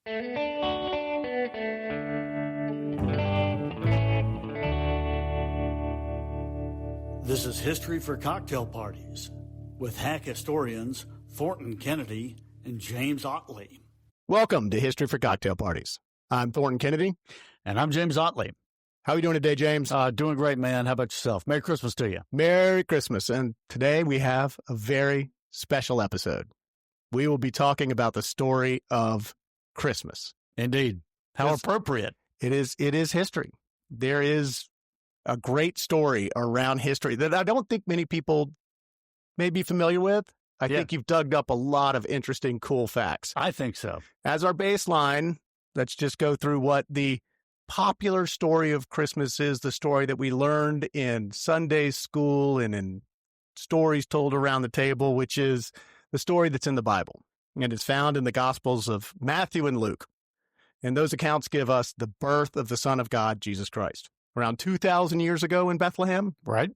This is History for Cocktail Parties with hack historians Thornton Kennedy and James Ottley. Welcome to History for Cocktail Parties. I'm Thornton Kennedy. And I'm James Ottley. How are you doing today, James? Doing great, man. How about yourself? Merry Christmas to you. Merry Christmas. And today we have a very special episode. We will be talking about the story of Christmas. Indeed. How appropriate. It is history. There is a great story around history that I don't think many people may be familiar with. I think you've dug up a lot of interesting, cool facts. I think so. As our baseline, let's just go through what the popular story of Christmas is, the story that we learned in Sunday school and in stories told around the table, which is the story that's in the Bible. And it's found in the Gospels of Matthew and Luke. And those accounts give us the birth of the Son of God, Jesus Christ, around 2,000 years ago in Bethlehem. Right.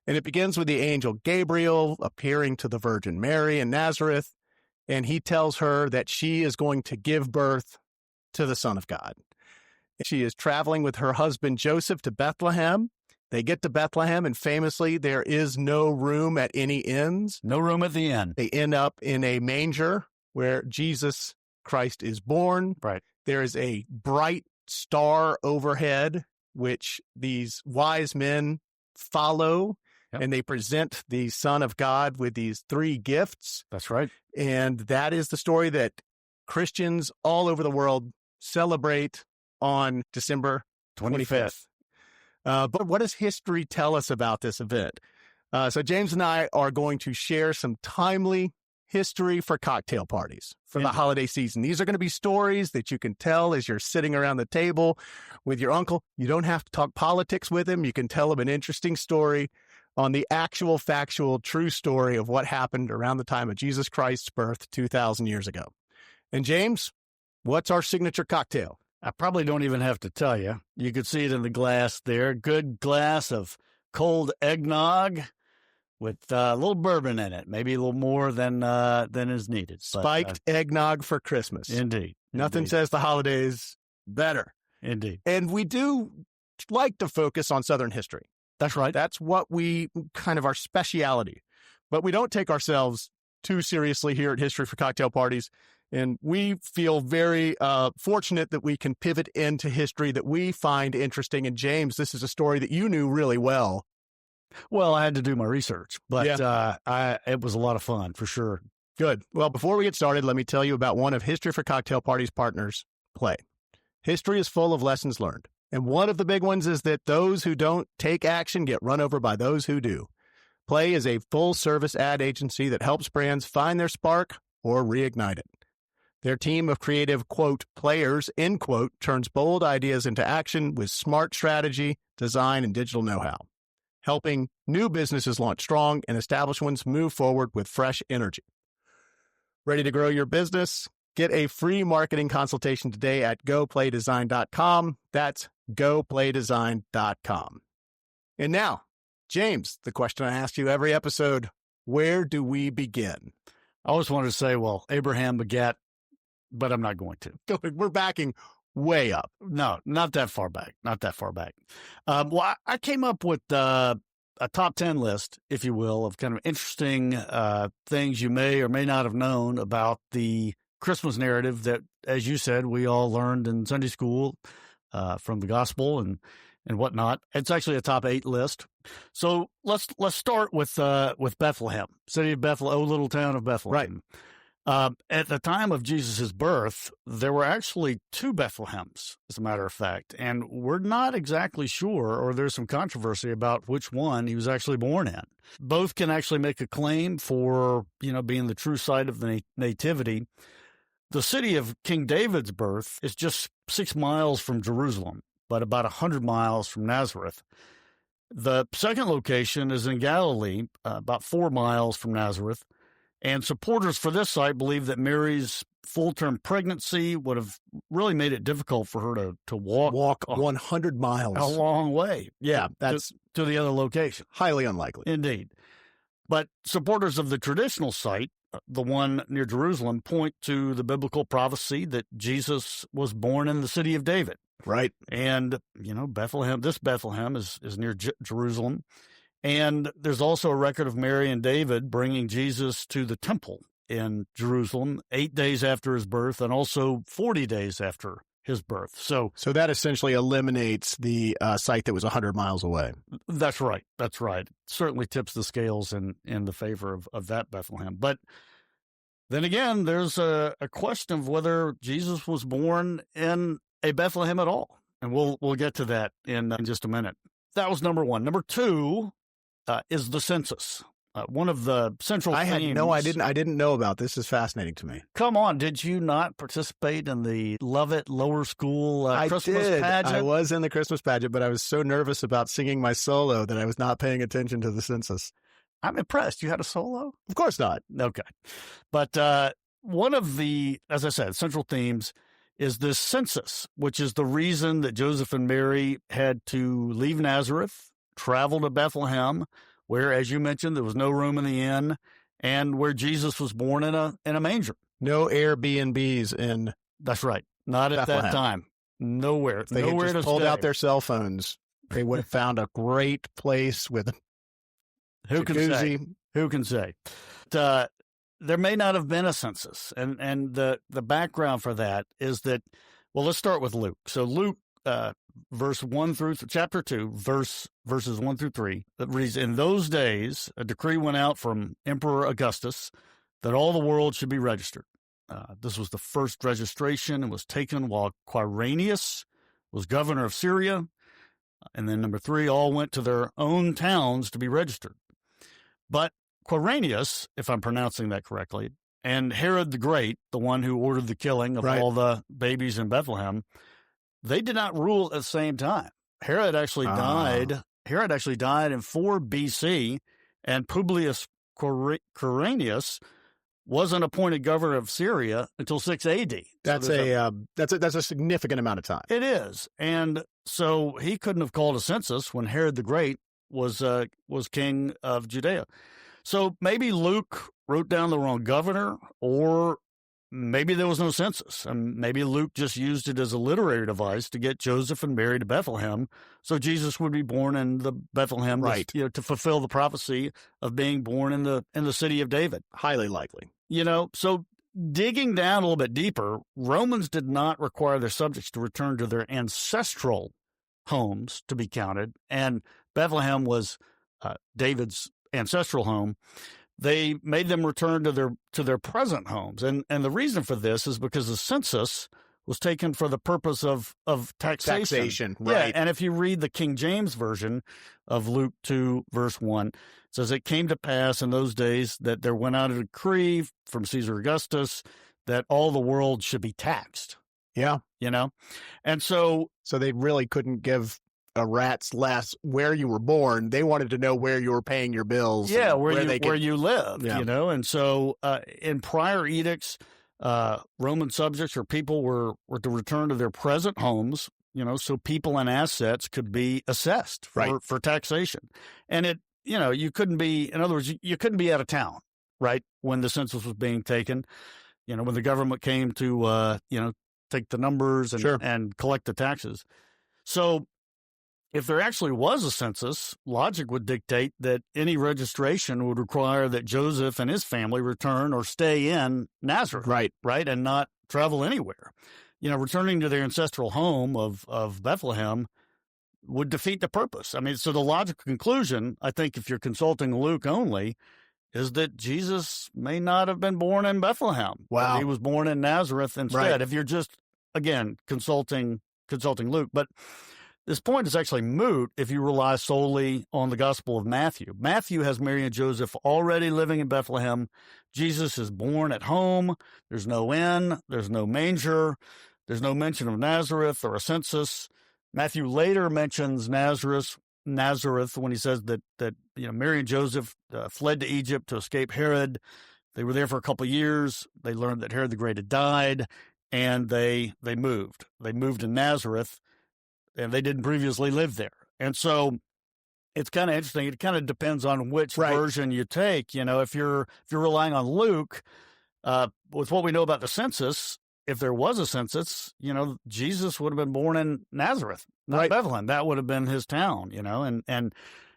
And it begins with the angel Gabriel appearing to the Virgin Mary in Nazareth. And he tells her that she is going to give birth to the Son of God. She is traveling with her husband Joseph to Bethlehem. They get to Bethlehem, and famously, there is no room at any inns. No room at the inn. They end up in a manger where Jesus Christ is born. Right. There is a bright star overhead, which these wise men follow, and they present the Son of God with these three gifts. That's right. And that is the story that Christians all over the world celebrate on December 25th. But what does history tell us about this event? So James and I are going to share some timely history for cocktail parties for the holiday season. These are going to be stories that you can tell as you're sitting around the table with your uncle. You don't have to talk politics with him. You can tell him an interesting story on the actual, factual, true story of what happened around the time of Jesus Christ's birth 2,000 years ago. And James, what's our signature cocktail? I probably don't even have to tell you. You could see it in the glass there. Good glass of cold eggnog with a little bourbon in it, maybe a little more than is needed. Spiked eggnog for Christmas. Indeed. Nothing says the holidays better. Indeed. And we do like to focus on Southern history. That's right. That's what we kind of our speciality. But we don't take ourselves too seriously here at History for Cocktail Parties. And we feel very fortunate that we can pivot into history that we find interesting. And James, this is a story that you knew really well. Well, I had to do my research, but it was a lot of fun for sure. Good. Well, before we get started, let me tell you about one of History for Cocktail Parties' partners, Play. History is full of lessons learned. And one of the big ones is that those who don't take action get run over by those who do. Play is a full-service ad agency that helps brands find their spark or reignite it. Their team of creative, quote, players, end quote, turns bold ideas into action with smart strategy, design, and digital know-how, helping new businesses launch strong and established ones move forward with fresh energy. Ready to grow your business? Get a free marketing consultation today at goplaydesign.com. That's goplaydesign.com. And now, James, the question I ask you every episode, where do we begin? I always wanted to say, well, Abraham begat, but I'm not going to. We're backing way up. No, not that far back. Not that far back. Well, I came up with a top 10 list, if you will, of kind of interesting things you may or may not have known about the Christmas narrative that, as you said, we all learned in Sunday school from the gospel and whatnot. It's actually a top 8 list. So let's start with Bethlehem, city of Bethlehem, oh, little town of Bethlehem. Right. At the time of Jesus' birth, there were actually 2 Bethlehems, as a matter of fact, and we're not exactly sure, or there's some controversy about which one he was actually born in. Both can actually make a claim for, being the true site of the nativity. The city of King David's birth is just 6 miles from Jerusalem, but about 100 miles from Nazareth. The second location is in Galilee, about 4 miles from Nazareth. And supporters for this site believe that Mary's full-term pregnancy would have really made it difficult for her to walk 100 miles. A long way. Yeah, that's to the other location. Highly unlikely. Indeed. But supporters of the traditional site the one near Jerusalem, point to the biblical prophecy that Jesus was born in the city of David. Right. And, Bethlehem, this Bethlehem is near Jerusalem. And there's also a record of Mary and David bringing Jesus to the temple in Jerusalem 8 days after his birth and also 40 days after his birth. So that essentially eliminates the site that was 100 miles away. That's right. That's right. Certainly tips the scales in the favor of that Bethlehem. But then again, there's a question of whether Jesus was born in a Bethlehem at all. And we'll get to that in just a minute. That was number one. Number two is the census. One of the central themes. I didn't know about this. Is fascinating to me. Come on, did you not participate in the Lovett Lower School Christmas pageant? I was in the Christmas pageant, but I was so nervous about singing my solo that I was not paying attention to the census. I'm impressed. You had a solo? Of course not. Okay. But one of the, as I said, central themes is this census, which is the reason that Joseph and Mary had to leave Nazareth, travel to Bethlehem, where, as you mentioned, there was no room in the inn, and where Jesus was born in a manger. No Airbnbs in. That's right. Not at Bethlehem. that time. Nowhere. If they nowhere had just to pulled stay. out their cell phones, they would have found a great place with a Who can jacuzzi. say? Who can say? There may not have been a census, and the background for that is that. Well, let's start with Luke. So Luke. Chapter 2, verses 1 through 3, that reads, "In those days, a decree went out from Emperor Augustus that all the world should be registered. This was the first registration and was taken while Quirinius was governor of Syria. And then number 3, all went to their own towns to be registered. But Quirinius, if I'm pronouncing that correctly, and Herod the Great, the one who ordered the killing of all the babies in Bethlehem, they did not rule at the same time. Herod actually died. Herod actually died in 4 BC, and Publius Quirinius wasn't appointed governor of Syria until 6 AD. That's a significant amount of time. It is, and so he couldn't have called a census when Herod the Great was king of Judea. So maybe Luke wrote down the wrong governor, or maybe there was no census, and maybe Luke just used it as a literary device to get Joseph and Mary to Bethlehem, so Jesus would be born in the Bethlehem, right? To fulfill the prophecy of being born in the city of David. Highly likely. So digging down a little bit deeper, Romans did not require their subjects to return to their ancestral homes to be counted, and Bethlehem was David's ancestral home. They made them return to their present homes. And the reason for this is because the census was taken for the purpose of taxation. Right. Yeah, and if you read the King James Version of Luke 2, verse 1, it says, "It came to pass in those days that there went out a decree from Caesar Augustus that all the world should be taxed." Yeah. And so they really couldn't give a rat's less where you were born. They wanted to know where you were paying your bills. Yeah, where you lived, yeah. And so in prior edicts, Roman subjects or people were to return to their present homes, so people and assets could be assessed for taxation. And you couldn't be, in other words, you couldn't be out of town, right, when the census was being taken, when the government came to, take the numbers and collect the taxes. So if there actually was a census, logic would dictate that any registration would require that Joseph and his family return or stay in Nazareth, right, and not travel anywhere. Returning to their ancestral home of Bethlehem would defeat the purpose. I mean, so the logical conclusion, I think, if you're consulting Luke only, is that Jesus may not have been born in Bethlehem. Wow. He was born in Nazareth instead. Right. If you're just, again, consulting Luke. But this point is actually moot if you rely solely on the Gospel of Matthew. Matthew has Mary and Joseph already living in Bethlehem. Jesus is born at home. There's no inn. There's no manger. There's no mention of Nazareth or a census. Matthew later mentions Nazareth when he says that Mary and Joseph fled to Egypt to escape Herod. They were there for a couple of years. They learned that Herod the Great had died, and they moved. They moved to Nazareth, and they didn't previously live there. And so it's kind of interesting. It kind of depends on which Right. version you take. If you're relying on Luke, with what we know about the census, if there was a census, Jesus would have been born in Nazareth, not Right. Bethlehem. That would have been his town. And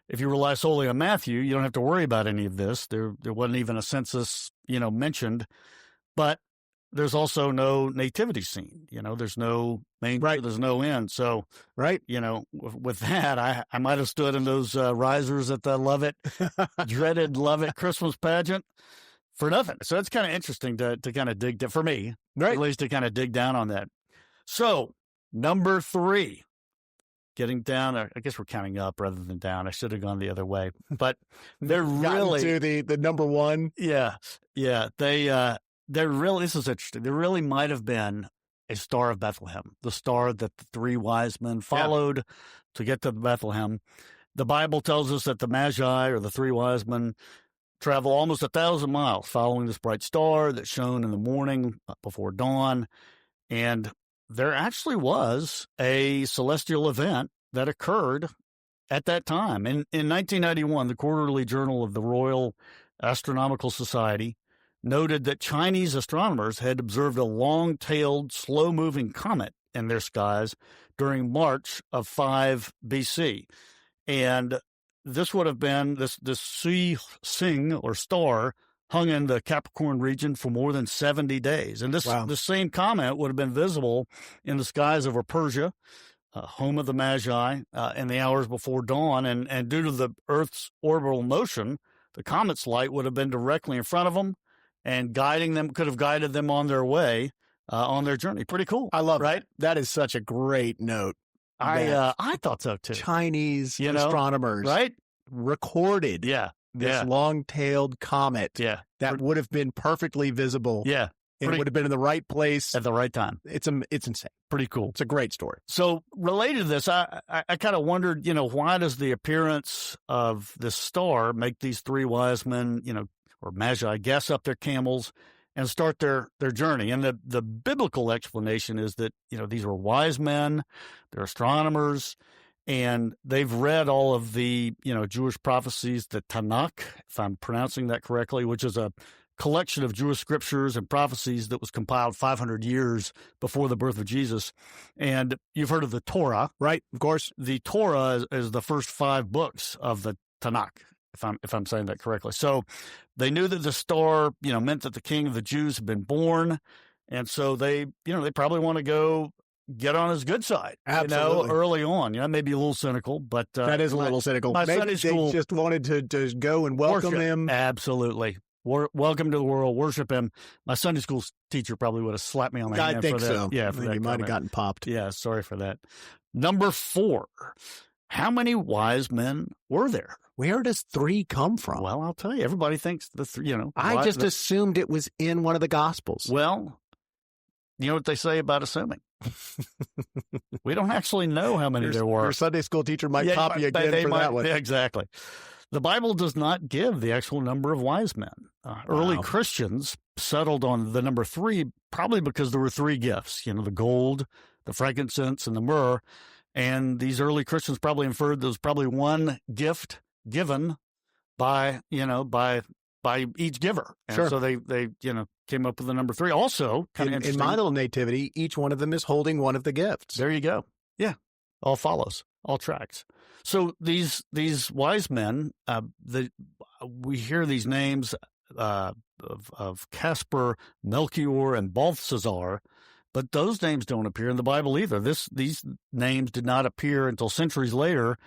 if you rely solely on Matthew, you don't have to worry about any of this. There wasn't even a census, mentioned, but there's also no nativity scene. There's no manger, Right. There's no inn. So, Right. with that, I might have stood in those risers at the dreaded Love It Christmas pageant for nothing. So it's kind of interesting to kind of dig, for me, Right. at least to kind of dig down on that. So, number 3, getting down, I guess we're counting up rather than down. I should have gone the other way, but they're really to the number 1. Yeah. They're really, this is interesting. There really might have been a Star of Bethlehem, the star that the 3 wise men followed to get to Bethlehem. The Bible tells us that the Magi, or the 3 wise men, travel almost 1,000 miles following this bright star that shone in the morning before dawn. And there actually was a celestial event that occurred at that time. In 1991, the Quarterly Journal of the Royal Astronomical Society noted that Chinese astronomers had observed a long-tailed, slow-moving comet in their skies during March of 5 BC. And this would have been this Sing, or star, hung in the Capricorn region for more than 70 days. And this same comet would have been visible in the skies over Persia, home of the Magi, in the hours before dawn. And due to the Earth's orbital motion, the comet's light would have been directly in front of them and could have guided them on their way, on their journey. Pretty cool. I love right? That is such a great note. I thought so too. Chinese astronomers, right? Recorded this long-tailed comet that would have been perfectly visible. Yeah. And it would have been in the right place at the right time. It's insane. Pretty cool. It's a great story. So related to this, I kind of wondered, why does the appearance of this star make these 3 wise men, or Magi, gas up their camels and start their journey? And the biblical explanation is that, these were wise men, they're astronomers, and they've read all of the, Jewish prophecies, the Tanakh, if I'm pronouncing that correctly, which is a collection of Jewish scriptures and prophecies that was compiled 500 years before the birth of Jesus. And you've heard of the Torah, right? Of course. The Torah is the first 5 books of the Tanakh, if I'm saying that correctly. So they knew that the star, meant that the king of the Jews had been born. And so they probably want to go get on his good side, Absolutely. Early on. Maybe a little cynical, but that is a little cynical. My Maybe Sunday school they just wanted to go and welcome him. Absolutely. Welcome to the world, worship him. My Sunday school teacher probably would have slapped me on the hand for that. I think so. Yeah, for that you might have gotten popped. Yeah, sorry for that. Number 4, how many wise men were there? Where does 3 come from? Well, I'll tell you. Everybody thinks I just assumed it was in one of the Gospels. Well, you know what they say about assuming. We don't actually know how many there were. Your Sunday school teacher might pop you again for that one. Yeah, exactly. The Bible does not give the actual number of wise men. Early Christians settled on the number 3, probably because there were 3 gifts, the gold, the frankincense, and the myrrh. And these early Christians probably inferred there was probably one gift given by each giver. And sure. So they came up with the number 3. Also, kind of interesting. In my little nativity, each one of them is holding one of the gifts. There you go. Yeah. All follows. All tracks. So these wise men, we hear these names of Casper, Melchior, and Balthazar, but those names don't appear in the Bible either. These names did not appear until centuries later,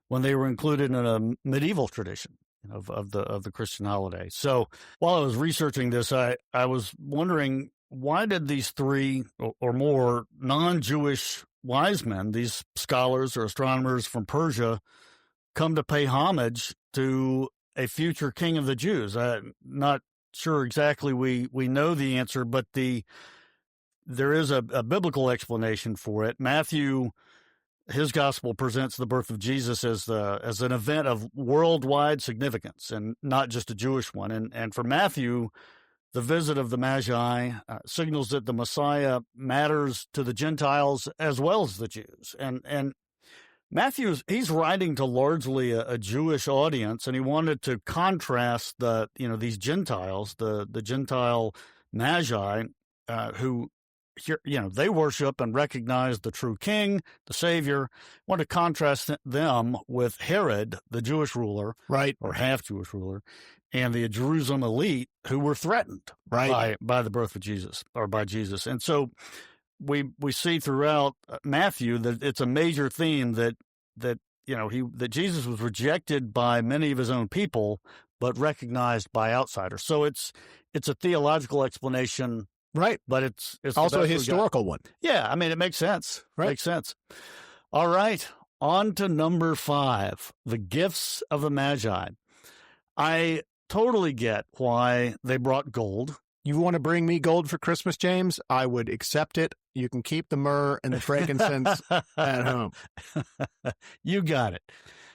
when they were included in a medieval tradition of the Christian holiday. So while I was researching this, I was wondering, why did these 3 or more non-Jewish wise men, these scholars or astronomers from Persia, come to pay homage to a future king of the Jews? I'm not sure exactly we know the answer, but there is a biblical explanation for it. Matthew, his gospel, presents the birth of Jesus as an event of worldwide significance and not just a Jewish one. And for Matthew, the visit of the Magi signals that the Messiah matters to the Gentiles as well as the Jews. And he's writing to largely a Jewish audience, and he wanted to contrast these Gentiles, the Gentile Magi, who, they worship and recognize the true king, the Savior. Want to contrast them with Herod, the Jewish ruler, right, or half Jewish ruler, and the Jerusalem elite who were threatened by the birth of Jesus, or by Jesus. And so we see throughout Matthew that it's a major theme that Jesus was rejected by many of his own people, but recognized by outsiders. So it's a theological explanation, right? But it's also a historical one. Yeah, I mean, it makes sense. Right. Makes sense. All right, on to number 5, the gifts of the Magi. I totally get why they brought gold. You want to bring me gold for Christmas, James? I would accept it. You can keep the myrrh and the frankincense at home. You got it.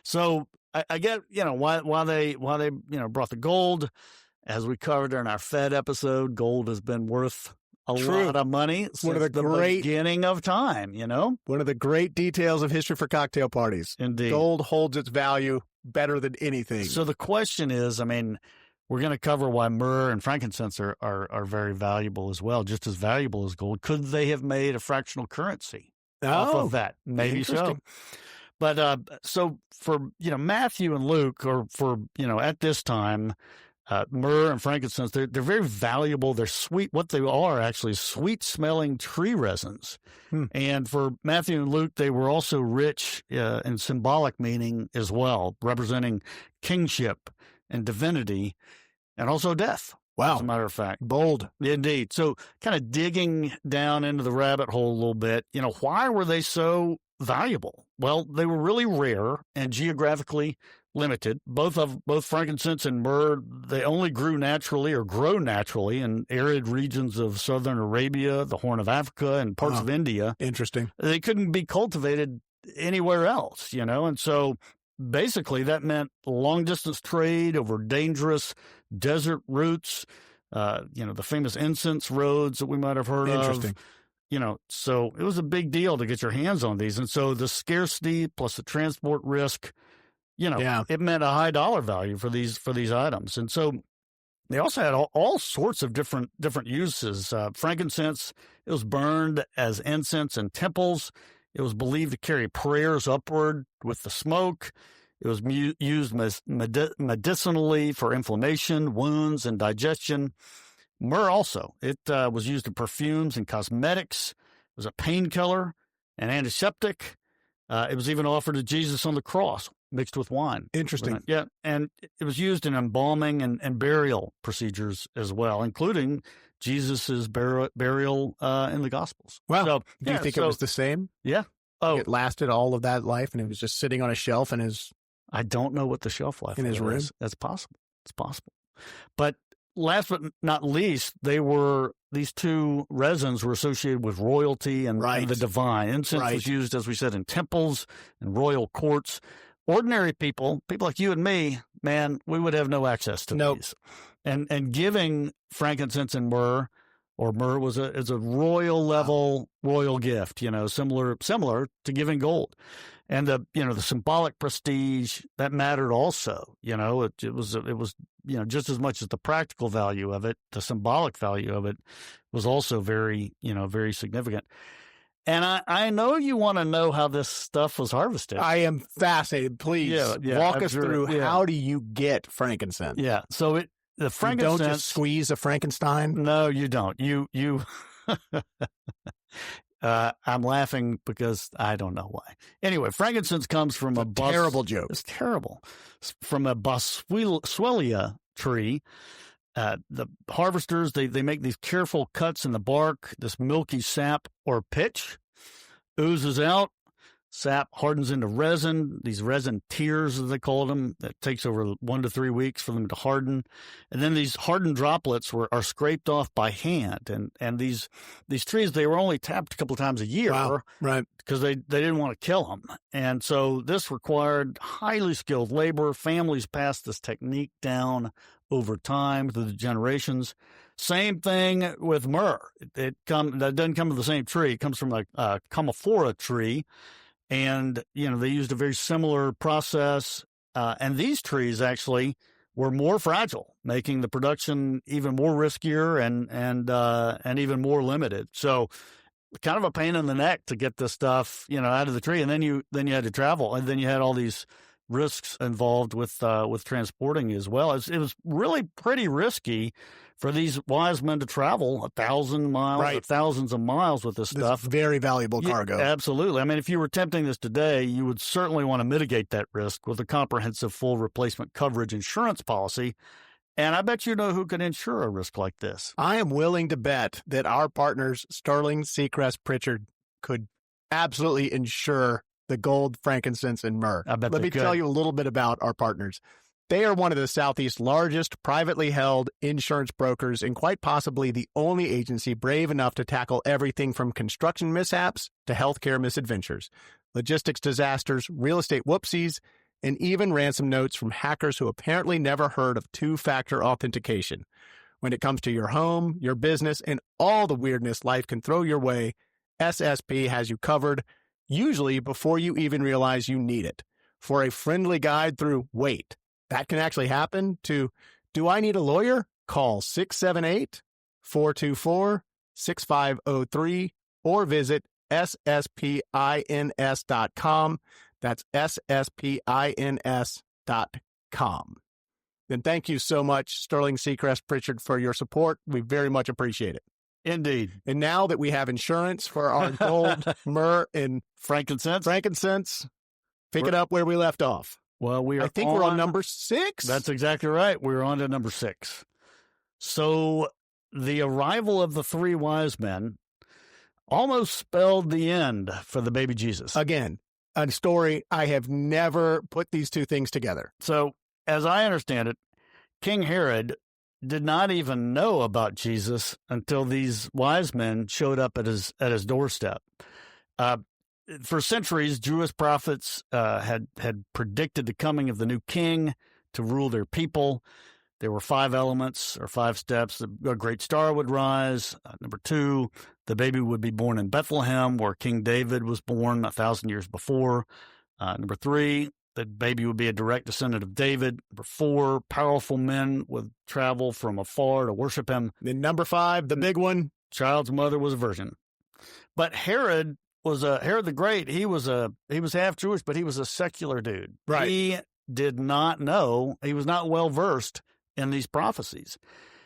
So I get, why they brought the gold. As we covered in our Fed episode, gold has been worth a lot of money since one of the beginning of time, One of the great details of history for cocktail parties. Indeed. Gold holds its value better than anything. So the question is, we're going to cover why myrrh and frankincense are very valuable as well, just as valuable as gold. Could they have made a fractional currency off of that? Maybe so. But so for Matthew and Luke, or for at this time, myrrh and frankincense, they're very valuable. They're sweet. What they are actually sweet-smelling tree resins. And for Matthew and Luke, they were also rich in symbolic meaning as well, representing kingship and divinity, and also death. Wow. As a matter of fact. Bold. Indeed. So kind of digging down into the rabbit hole a little bit, why were they so valuable? Well, they were really rare and geographically limited. Both frankincense and myrrh, they only grow naturally in arid regions of southern Arabia, the Horn of Africa, and parts of India. Interesting. They couldn't be cultivated anywhere else, and so basically that meant long-distance trade over dangerous desert routes, the famous incense roads that we might have heard of. Interesting. So it was a big deal to get your hands on these. And so the scarcity plus the transport risk, it meant a high dollar value for these items. And so they also had all sorts of different uses. Frankincense, it was burned as incense in temples. It was believed to carry prayers upward with the smoke. It was used medicinally for inflammation, wounds, and digestion. Myrrh also. It was used in perfumes and cosmetics. It was a painkiller, an antiseptic. It was even offered to Jesus on the cross, mixed with wine. Interesting. Yeah, and it was used in embalming and burial procedures as well, including Jesus' burial in the Gospels. Wow. So, do you think it was the same? Yeah. Oh, it lasted all of that life, and it was just sitting on a shelf in his... I don't know what the shelf life in his room. That's possible. It's possible. But last but not least, these two resins were associated with royalty and the divine. Incense was used, as we said, in temples and royal courts. Ordinary people like you and me, man, we would have no access to these. And giving frankincense and myrrh, or myrrh is a royal level royal gift, similar to giving gold. And the symbolic prestige that mattered also, it was just as much as the practical value of it, the symbolic value of it was also very significant. And I know you want to know how this stuff was harvested. I am fascinated. Please walk us through how do you get frankincense? Yeah. So the frankincense. You don't just squeeze a Frankenstein? No, you don't. You I'm laughing because I don't know why. Anyway, frankincense comes from a terrible joke. It's terrible. It's from a boswellia tree. The harvesters, they make these careful cuts in the bark. This milky sap or pitch oozes out. Sap hardens into resin, these resin tears, as they called them. That takes over 1 to 3 weeks for them to harden. And then these hardened droplets are scraped off by hand. And these trees, they were only tapped a couple of times a year. Wow, right. Because they didn't want to kill them. And so this required highly skilled labor. Families passed this technique down over time through the generations. Same thing with myrrh. That doesn't come from the same tree. It comes from a commiphora tree. And, they used a very similar process. And these trees actually were more fragile, making the production even more riskier and even more limited. So kind of a pain in the neck to get this stuff, out of the tree. And then you had to travel, and then you had all these risks involved with transporting as well. It was really pretty risky for these wise men to travel 1,000 miles or thousands of miles with this stuff. Very valuable cargo. Absolutely. I mean, if you were attempting this today, you would certainly want to mitigate that risk with a comprehensive full replacement coverage insurance policy. And I bet you know who can insure a risk like this. I am willing to bet that our partners, Sterling, Seacrest, Pritchard, could absolutely insure the gold, frankincense, and myrrh. I bet Let me tell you a little bit about our partners. They are one of the Southeast's largest privately held insurance brokers and quite possibly the only agency brave enough to tackle everything from construction mishaps to healthcare misadventures, logistics disasters, real estate whoopsies, and even ransom notes from hackers who apparently never heard of two-factor authentication. When it comes to your home, your business, and all the weirdness life can throw your way, SSP has you covered, usually before you even realize you need it. For a friendly guide through wait, that can actually happen, to do I need a lawyer? Call 678-424-6503 or visit sspins.com. That's sspins.com. And thank you so much, Sterling, Seacrest, Pritchard, for your support. We very much appreciate it. Indeed. And now that we have insurance for our gold, myrrh, and frankincense, pick it up where we left off. Well, I think we're on number 6. That's exactly right. We're on to number 6. So the arrival of the 3 wise men almost spelled the end for the baby Jesus. Again, a story I have never put these two things together. So, as I understand it, King Herod did not even know about Jesus until these wise men showed up at his doorstep. For centuries, Jewish prophets had predicted the coming of the new king to rule their people. There were 5 elements or 5 steps. A great star would rise. Number 2, the baby would be born in Bethlehem, where King David was born 1,000 years before. Number 3, the baby would be a direct descendant of David. Number 4, powerful men would travel from afar to worship him. Then number 5, the big one, child's mother was a virgin. But Herod the Great. He was half Jewish, but he was a secular dude. Right. He did not know. He was not well versed in these prophecies.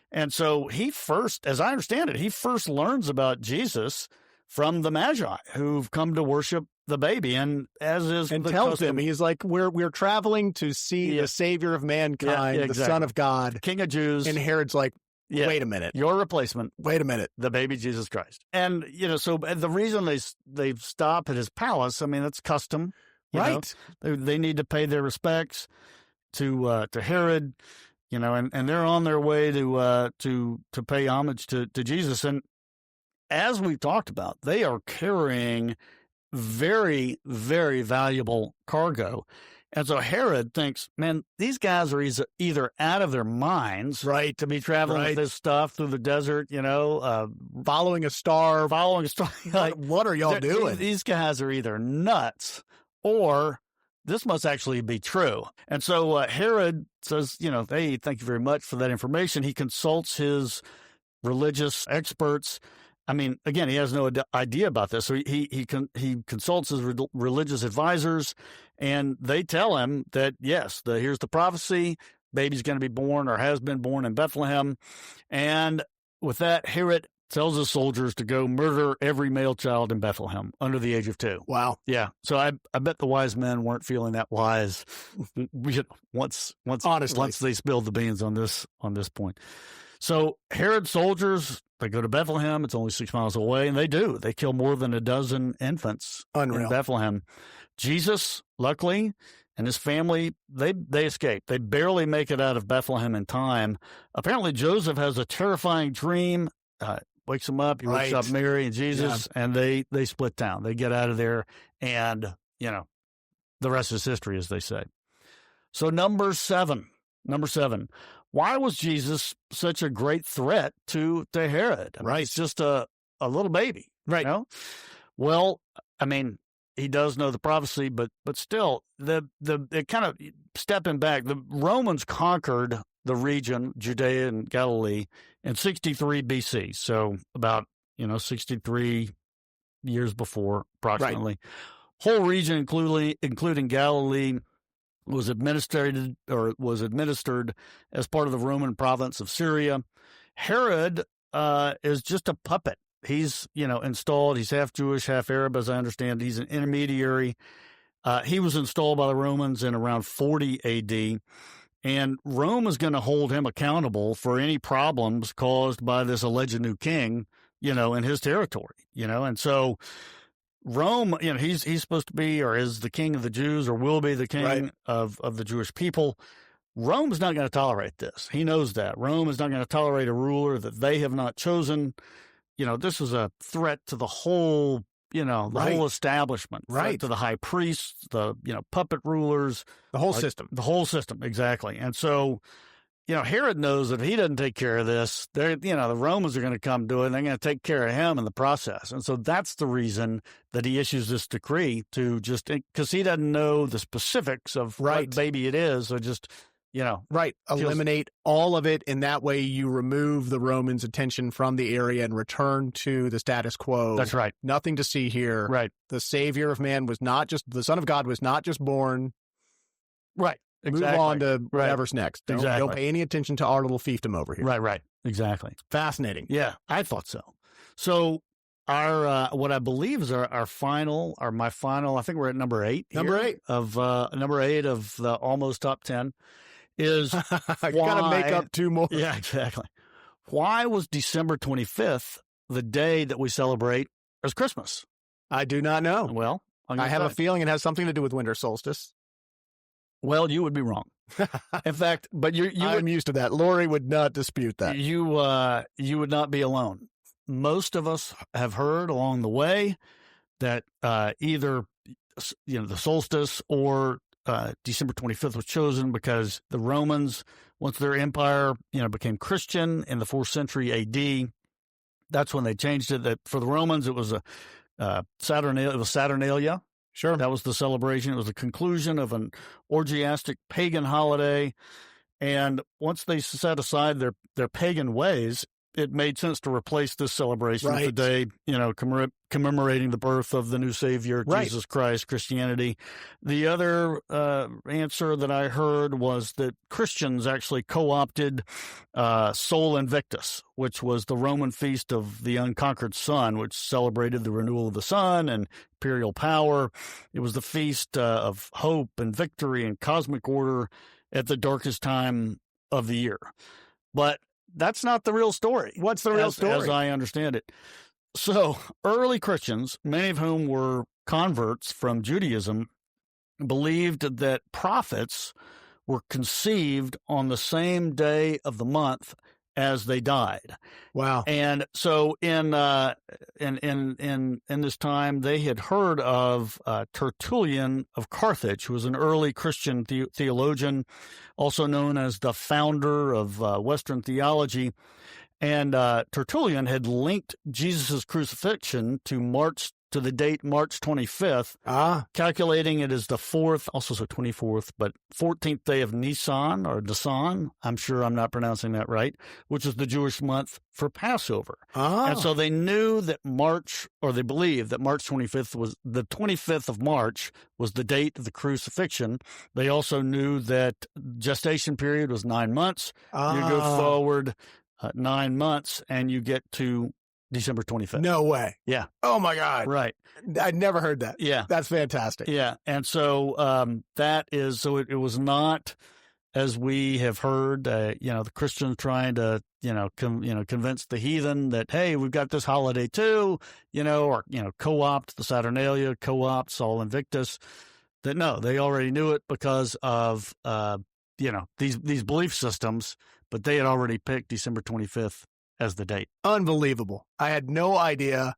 And so he first, as I understand it, he first learns about Jesus from the Magi who've come to worship the baby. And tells them, he's like, we're traveling to see the Savior of mankind, the Son of God, King of Jews. And Herod's like, wait a minute. Your replacement. Wait a minute. The baby Jesus Christ. And, so the reason they stop at his palace, I mean, that's custom. Right. They need to pay their respects to Herod, and they're on their way to pay homage to Jesus. And as we talked about, they are carrying very, very valuable cargo. And so Herod thinks, man, these guys are either out of their minds, right, to be traveling with this stuff through the desert, following a star. Like, what are y'all doing? These guys are either nuts or this must actually be true. And so Herod says, hey, thank you very much for that information. He consults his religious experts. I mean, again, he has no idea about this. So he consults his religious advisors, and they tell him that, yes, here's the prophecy. Baby's going to be born or has been born in Bethlehem. And with that, Herod tells his soldiers to go murder every male child in Bethlehem under the age of 2. Wow. Yeah. So I bet the wise men weren't feeling that wise once they spilled the beans on this point. So Herod's soldiers, they go to Bethlehem. It's only 6 miles away, and they do. They kill more than a dozen infants in Bethlehem. Jesus, luckily, and his family, they escape. They barely make it out of Bethlehem in time. Apparently, Joseph has a terrifying dream, wakes him up. He wakes up Mary and Jesus, and they split town. They get out of there, and, the rest is history, as they say. So number 7. Why was Jesus such a great threat to Herod? I mean, it's just a little baby. Right. Well, I mean, he does know the prophecy, but still, it kind of stepping back, the Romans conquered the region, Judea and Galilee, in 63 BC. So about 63 years before, approximately. Right. Whole region, including Galilee, was administered as part of the Roman province of Syria. Herod is just a puppet. He's, installed. He's half Jewish, half Arab, as I understand. He's an intermediary. He was installed by the Romans in around 40 AD, and Rome is going to hold him accountable for any problems caused by this alleged new king, in his territory, and so Rome, he's supposed to be, or is the king of the Jews, or will be the king right. of the Jewish people. Rome's not going to tolerate this. He knows that. Rome is not going to tolerate a ruler that they have not chosen. This is a threat to the whole, the right. whole establishment, right? To the high priests, the, puppet rulers, the whole system, exactly. And so, Herod knows that if he doesn't take care of this, the Romans are going to come do it, and they're going to take care of him in the process. And so that's the reason that he issues this decree to just, because he doesn't know the specifics of right. what baby it is, so just, right. Eliminate all of it, and that way you remove the Romans' attention from the area and return to the status quo. That's right. Nothing to see here. Right. The Savior of man the Son of God was not just born. Right. Exactly. Move on to whatever's next. Don't pay any attention to our little fiefdom over here. Right. Exactly. Fascinating. Yeah, I thought so. So our what I believe is my final. I think we're at number 8. Number 8 of the almost top 10 is I gotta make up 2 more. Yeah, exactly. Why was December 25th the day that we celebrate as Christmas? I do not know. Well, I have a feeling it has something to do with winter solstice. Well, you would be wrong. In fact, but I'm used to that. Lori would not dispute that. You would not be alone. Most of us have heard along the way that either the solstice or December 25th was chosen because the Romans, once their empire became Christian in the 4th century AD, that's when they changed it. That for the Romans it was Saturnalia. Sure. That was the celebration. It was the conclusion of an orgiastic pagan holiday. And once they set aside their pagan ways, it made sense to replace this celebration with the day, commemorating the birth of the new Savior, Jesus Christ, Christianity. The other answer that I heard was that Christians actually co-opted Sol Invictus, which was the Roman feast of the unconquered sun, which celebrated the renewal of the sun and imperial power. It was the feast of hope and victory and cosmic order at the darkest time of the year. But that's not the real story. What's the real story? As I understand it. So early Christians, many of whom were converts from Judaism, believed that prophets were conceived on the same day of the month as they died. Wow. And so in this time, they had heard of Tertullian of Carthage, who was an early Christian theologian, also known as the founder of Western theology. And Tertullian had linked Jesus' crucifixion to the date March 25th, calculating it as the 4th, also so 24th, but 14th day of Nisan, or Nisan, I'm sure I'm not pronouncing that right, which is the Jewish month for Passover. And so they knew that they believed that March 25th was the 25th of March was the date of the crucifixion. They also knew that gestation period was 9 months. You go forward 9 months and you get to December 25th. No way. Yeah. Oh my God. Right. I'd never heard that. Yeah. That's fantastic. Yeah. And so it was not, as we have heard, the Christians trying to, convince the heathen that, hey, we've got this holiday too, or co-opt the Saturnalia, co-opt Sol Invictus. That no, they already knew it because of, these belief systems, but they had already picked December 25th as the date. Unbelievable. I had no idea.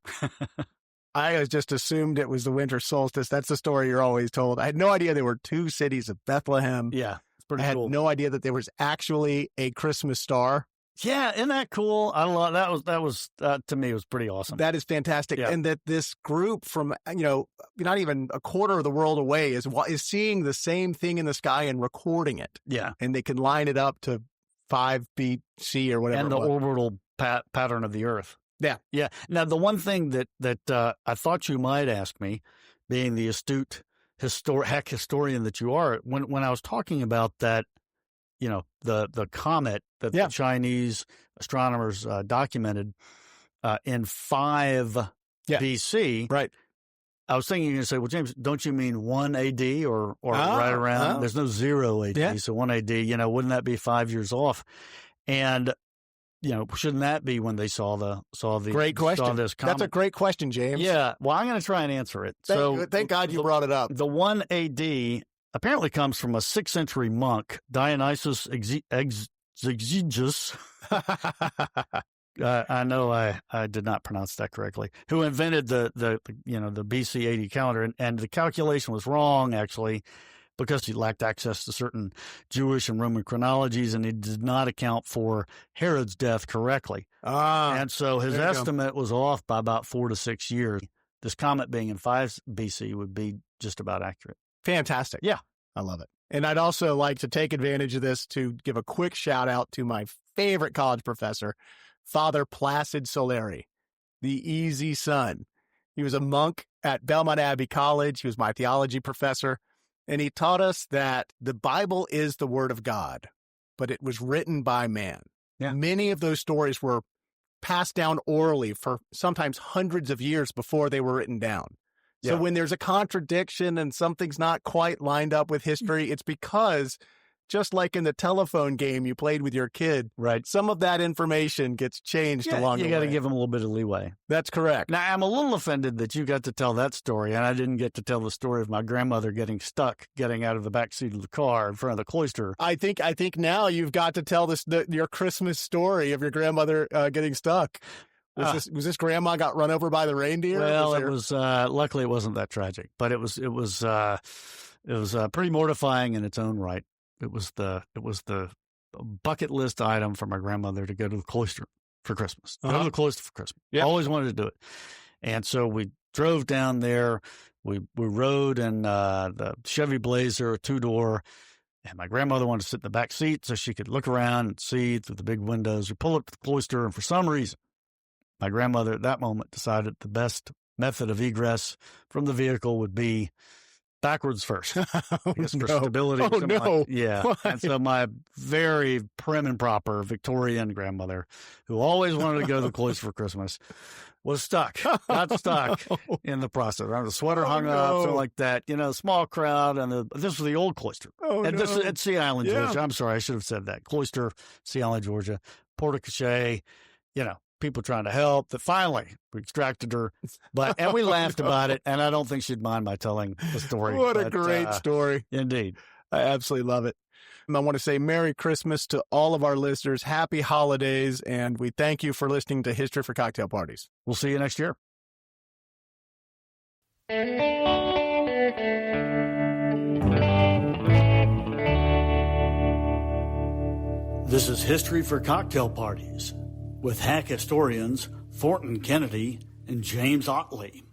I just assumed it was the winter solstice. That's the story you're always told. I had no idea there were 2 cities of Bethlehem. Yeah, it's pretty cool. I had no idea that there was actually a Christmas star Yeah, isn't that cool? I love that was to me was pretty awesome. That is fantastic. Yeah. And that this group from, not even a quarter of the world away is seeing the same thing in the sky and recording it. Yeah. And they can line it up to 5 BC or whatever. And the orbital pattern of the Earth. Yeah. Yeah. Now, the one thing that I thought you might ask me, being the astute historian that you are, when I was talking about that, the comet that the Chinese astronomers documented in 5 BC. Right. I was thinking you're going to say, well, James, don't you mean 1 AD or right around? There's no 0 AD, so 1 AD, wouldn't that be 5 years off? And, shouldn't that be when they saw the great question. Saw this comet? That's a great question, James. Yeah. Well, I'm going to try and answer it. Thank God you brought it up. The 1 AD apparently comes from a 6th century monk, Dionysius Exiguus. I know I did not pronounce that correctly. Who invented the BC 80 calendar, and the calculation was wrong actually, because he lacked access to certain Jewish and Roman chronologies, and he did not account for Herod's death correctly. And so his estimate was off by about 4 to 6 years. This comet being in 5 BC would be just about accurate. Fantastic. Yeah. I love it. And I'd also like to take advantage of this to give a quick shout out to my favorite college professor, Father Placid Solari, the easy son. He was a monk at Belmont Abbey College. He was my theology professor. And he taught us that the Bible is the word of God, but it was written by man. Yeah. Many of those stories were passed down orally for sometimes hundreds of years before they were written down. So when there's a contradiction and something's not quite lined up with history, it's because, just like in the telephone game you played with your kid, right, some of that information gets changed along the way. You got to give them a little bit of leeway. That's correct. Now, I'm a little offended that you got to tell that story, and I didn't get to tell the story of my grandmother getting stuck, getting out of the back seat of the car in front of the cloister. I think now you've got to tell your Christmas story of your grandmother getting stuck. Was this grandma got run over by the reindeer? Well, it was luckily it wasn't that tragic, but it was pretty mortifying in its own right. It was the bucket list item for my grandmother to go to the cloister for Christmas. Go to the cloister for Christmas. Yep. Always wanted to do it, and so we drove down there. We rode in the Chevy Blazer, 2-door. And my grandmother wanted to sit in the back seat so she could look around and see through the big windows. We pull up to the cloister, and for some reason, my grandmother at that moment decided the best method of egress from the vehicle would be backwards first. For stability. Yeah. Why? And so my very prim and proper Victorian grandmother, who always wanted to go to the cloister for Christmas, was stuck. Got stuck in the process. The sweater hung up, something like that. Small crowd. And this was the old cloister. This is at Sea Island, Georgia. I'm sorry, I should have said that. Cloister, Sea Island, Georgia. Porte-Cochet, people trying to help. That finally we extracted her, and we laughed about it. And I don't think she'd mind my telling the story. What a great story! Indeed, I absolutely love it. And I want to say Merry Christmas to all of our listeners. Happy holidays, and we thank you for listening to History for Cocktail Parties. We'll see you next year. This is History for Cocktail Parties with hack historians Thornton Kennedy and James Ottley.